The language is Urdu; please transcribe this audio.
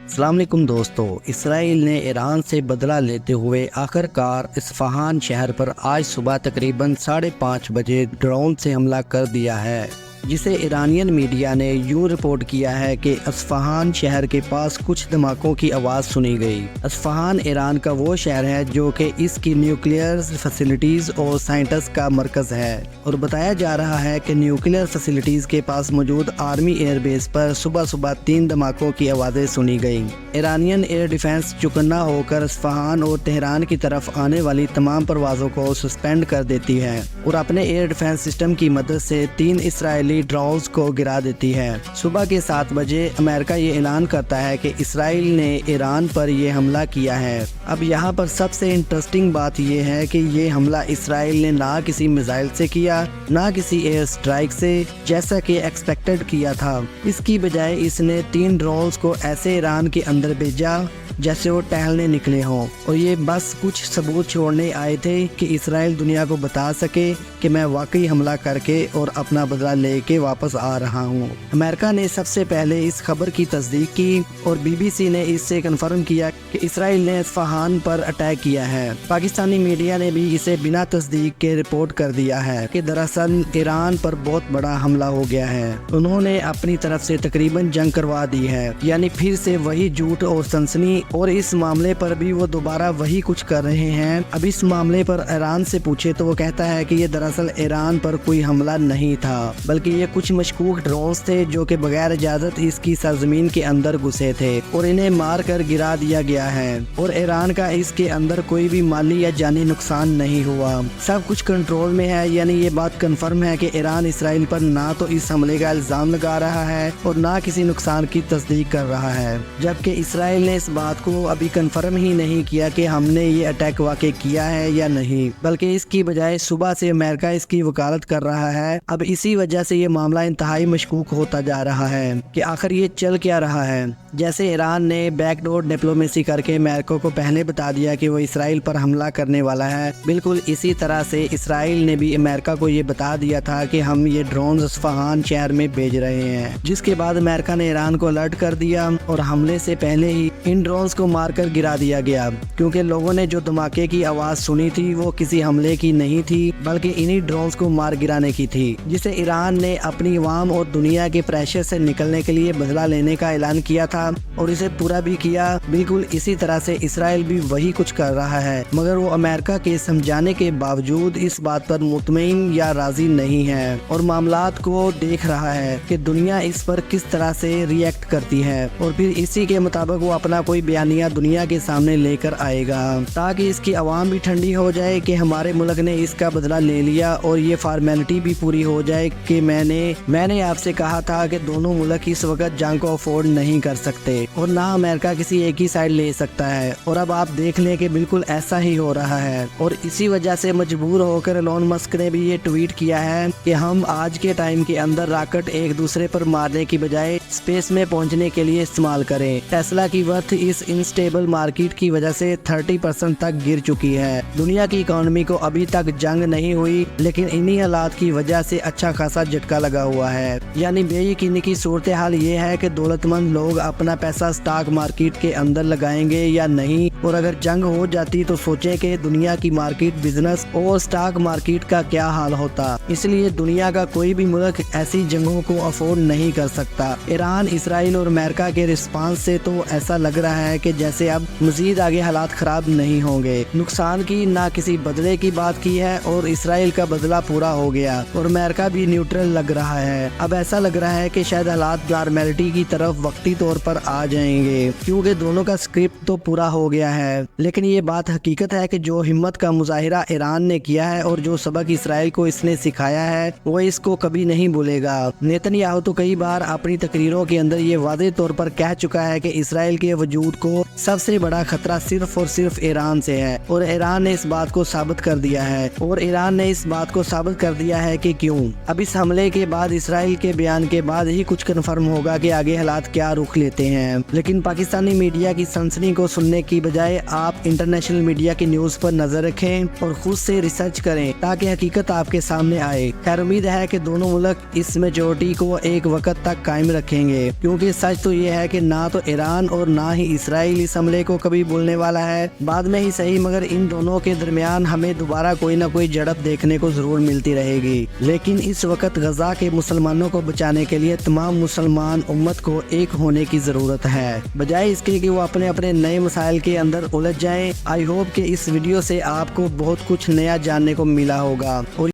السلام علیکم دوستو، اسرائیل نے ایران سے بدلہ لیتے ہوئے آخرکار اصفہان شہر پر آج صبح تقریباً 5:30 بجے ڈرون سے حملہ کر دیا ہے، جسے ایرانین میڈیا نے یوں رپورٹ کیا ہے کہ اصفہان شہر کے پاس کچھ دھماکوں کی آواز سنی گئی۔ اصفہان ایران کا وہ شہر ہے جو کہ اس کی نیوکلیئر فیسلٹیز اور سائنٹس کا مرکز ہے، اور بتایا جا رہا ہے کہ نیوکلیئر فیسلٹیز کے پاس موجود آرمی ایئر بیس پر صبح 3 دھماکوں کی آوازیں سنی گئیں۔ ایرانین ایئر ڈیفنس چوکنا ہو کر اصفہان اور تہران کی طرف آنے والی تمام پروازوں کو سسپینڈ کر دیتی ہے اور اپنے ایئر ڈیفنس سسٹم کی مدد سے 3 اسرائیلی ڈرونز کو گرا دیتی ہے۔ صبح کے 7 بجے امریکہ یہ اعلان کرتا ہے کہ اسرائیل نے ایران پر یہ حملہ کیا ہے۔ اب یہاں پر سب سے انٹرسٹنگ بات یہ ہے کہ یہ حملہ اسرائیل نے نہ کسی میزائل سے کیا، نہ کسی ایئر سٹرائک سے، جیسا کہ ایکسپیکٹڈ کیا تھا۔ اس کی بجائے اس نے 3 ڈرونز کو ایسے ایران کے اندر بھیجا جیسے وہ ٹہلنے نکلے ہوں، اور یہ بس کچھ ثبوت چھوڑنے آئے تھے کہ اسرائیل دنیا کو بتا سکے کہ میں واقعی حملہ کر کے اور اپنا بدلہ لے کے واپس آ رہا ہوں۔ امریکہ نے سب سے پہلے اس خبر کی تصدیق کی اور BBC نے اس سے کنفرم کیا کہ اسرائیل نے اصفہان پر اٹیک کیا ہے۔ پاکستانی میڈیا نے بھی اسے بنا تصدیق کے رپورٹ کر دیا ہے کہ دراصل ایران پر بہت بڑا حملہ ہو گیا ہے۔ انہوں نے اپنی طرف سے تقریباً جنگ کروا دی ہے، یعنی پھر سے وہی جھوٹ اور سنسنی، اور اس معاملے پر بھی وہ دوبارہ وہی کچھ کر رہے ہیں۔ اب اس معاملے پر ایران سے پوچھے تو وہ کہتا ہے کہ یہ دراصل ایران پر کوئی حملہ نہیں تھا، بلکہ یہ کچھ مشکوک ڈرونز تھے جو کہ بغیر اجازت اس کی سرزمین کے اندر گھسے تھے اور انہیں مار کر گرا دیا گیا ہے، اور ایران کا اس کے اندر کوئی بھی مالی یا جانی نقصان نہیں ہوا۔ سب کچھ کنٹرول میں ہے، یعنی یہ بات کنفرم ہے کہ ایران اسرائیل پر نہ تو اس حملے کا الزام لگا رہا ہے اور نہ کسی نقصان کی تصدیق کر رہا ہے، جبکہ اسرائیل نے اس بات کو ابھی کنفرم ہی نہیں کیا کہ ہم نے یہ اٹیک واقع کیا ہے یا نہیں، بلکہ اس کی بجائے صبح سے امریکہ اس کی وکالت کر رہا ہے۔ اب اسی وجہ سے یہ معاملہ انتہائی مشکوک ہوتا جا رہا ہے کہ آخر یہ چل کیا رہا ہے۔ جیسے ایران نے بیک ڈور ڈپلومیسی کر کے امریکہ کو پہلے بتا دیا کہ وہ اسرائیل پر حملہ کرنے والا ہے، بالکل اسی طرح سے اسرائیل نے بھی امریکہ کو یہ بتا دیا تھا کہ ہم یہ ڈرونز اصفہان شہر میں بھیج رہے ہیں، جس کے بعد امریکہ نے ایران کو الرٹ کر دیا اور حملے سے پہلے ہی ان ڈرونز کو مار کر گرا دیا گیا، کیونکہ لوگوں نے جو دھماکے کی آواز سنی تھی وہ کسی حملے کی نہیں تھی، بلکہ انہی ڈرونز کو مار گرانے کی تھی، جسے ایران نے اپنی عوام اور دنیا کے پریشر سے نکلنے کے لیے بدلہ لینے کا اعلان کیا تھا اور اسے پورا بھی کیا۔ بالکل اسی طرح سے اسرائیل بھی وہی کچھ کر رہا ہے، مگر وہ امریکہ کے سمجھانے کے باوجود اس بات پر مطمئن یا راضی نہیں ہے اور معاملات کو دیکھ رہا ہے کہ دنیا اس پر کس طرح سے ری ایکٹ کرتی ہے، اور پھر اسی کے مطابق وہ اپنا کوئی بیانیہ دنیا کے سامنے لے کر آئے گا، تاکہ اس کی عوام بھی ٹھنڈی ہو جائے کہ ہمارے ملک نے اس کا بدلہ لے لیا، اور یہ فارمیلٹی بھی پوری ہو جائے کہ میں نے آپ سے کہا تھا کہ دونوں ملک اس وقت جنگ کو افورڈ نہیں کر سکتے اور نہ امریکہ کسی ایک ہی سائیڈ لے سکتا ہے، اور اب آپ دیکھ لیں کہ بالکل ایسا ہی ہو رہا ہے۔ اور اسی وجہ سے مجبور ہو کر ایلون مسک نے بھی یہ ٹویٹ کیا ہے کہ ہم آج کے ٹائم کے اندر راکٹ ایک دوسرے پر مارنے کی بجائے اسپیس میں پہنچنے کے لیے استعمال کریں۔ ٹیسلا کی ورتھ اس انسٹیبل مارکیٹ کی وجہ سے 30% تک گر چکی ہے۔ دنیا کی اکانومی کو ابھی تک جنگ نہیں ہوئی، لیکن انہی حالات کی وجہ سے اچھا خاصا جھٹکا لگا ہوا ہے۔ یعنی بے یقینی کی صورتحال یہ ہے کہ دولت مند لوگ اپنا پیسہ سٹاک مارکیٹ کے اندر لگائیں گے یا نہیں، اور اگر جنگ ہو جاتی تو سوچیں کہ دنیا کی مارکیٹ بزنس اور سٹاک مارکیٹ کا کیا حال ہوتا۔ اس لیے دنیا کا کوئی بھی ملک ایسی جنگوں کو افورڈ نہیں کر سکتا۔ ایران، اسرائیل اور امریکہ کے رسپانس سے تو ایسا لگ رہا ہے کہ جیسے اب مزید آگے حالات خراب نہیں ہوں گے۔ نقصان کی نہ کسی بدلے کی بات کی ہے، اور اسرائیل کا بدلہ پورا ہو گیا اور امریکہ بھی نیوٹرل لگ رہا ہے۔ اب ایسا لگ رہا ہے کہ شاید حالات نارملٹی کی طرف وقتی طور پر آ جائیں گے، کیونکہ دونوں کا اسکرپٹ تو پورا ہو گیا ہے۔ لیکن یہ بات حقیقت ہے کہ جو ہمت کا مظاہرہ ایران نے کیا ہے اور جو سبق اسرائیل کو اس نے سکھایا ہے، وہ اس کو کبھی نہیں بھولے گا۔ نیتن یاہو تو کئی بار اپنی تقریروں کے اندر یہ واضح طور پر کہہ چکا ہے کہ اسرائیل کے وجود کو سب سے بڑا خطرہ صرف اور صرف ایران سے ہے، اور ایران نے اس بات کو ثابت کر دیا ہے کہ کیوں۔ اب اس حملے کے بعد اسرائیل کے بیان کے بعد ہی کچھ کنفرم ہوگا کہ آگے حالات کیا رخ لیتے ہیں، لیکن پاکستانی میڈیا کی سنسنی دوسری کو سننے کی بجائے آپ انٹرنیشنل میڈیا کی نیوز پر نظر رکھیں اور خود سے ریسرچ کریں تاکہ حقیقت آپ کے سامنے آئے۔ خیر امید ہے کہ دونوں ملک اس میجورٹی کو ایک وقت تک قائم رکھیں گے، کیونکہ سچ تو یہ ہے کہ نہ تو ایران اور نہ ہی اسرائیل اس حملے کو کبھی بھولنے والا ہے۔ بعد میں ہی صحیح مگر ان دونوں کے درمیان ہمیں دوبارہ کوئی نہ کوئی جھڑپ دیکھنے کو ضرور ملتی رہے گی، لیکن اس وقت غزہ کے مسلمانوں کو بچانے کے لیے تمام مسلمان امت کو ایک ہونے کی ضرورت ہے، بجائے اس کے کہ وہ اپنے نئے مسائل کے اندر الجھ جائیں۔ آئی ہوپ کہ اس ویڈیو سے آپ کو بہت کچھ نیا جاننے کو ملا ہوگا اور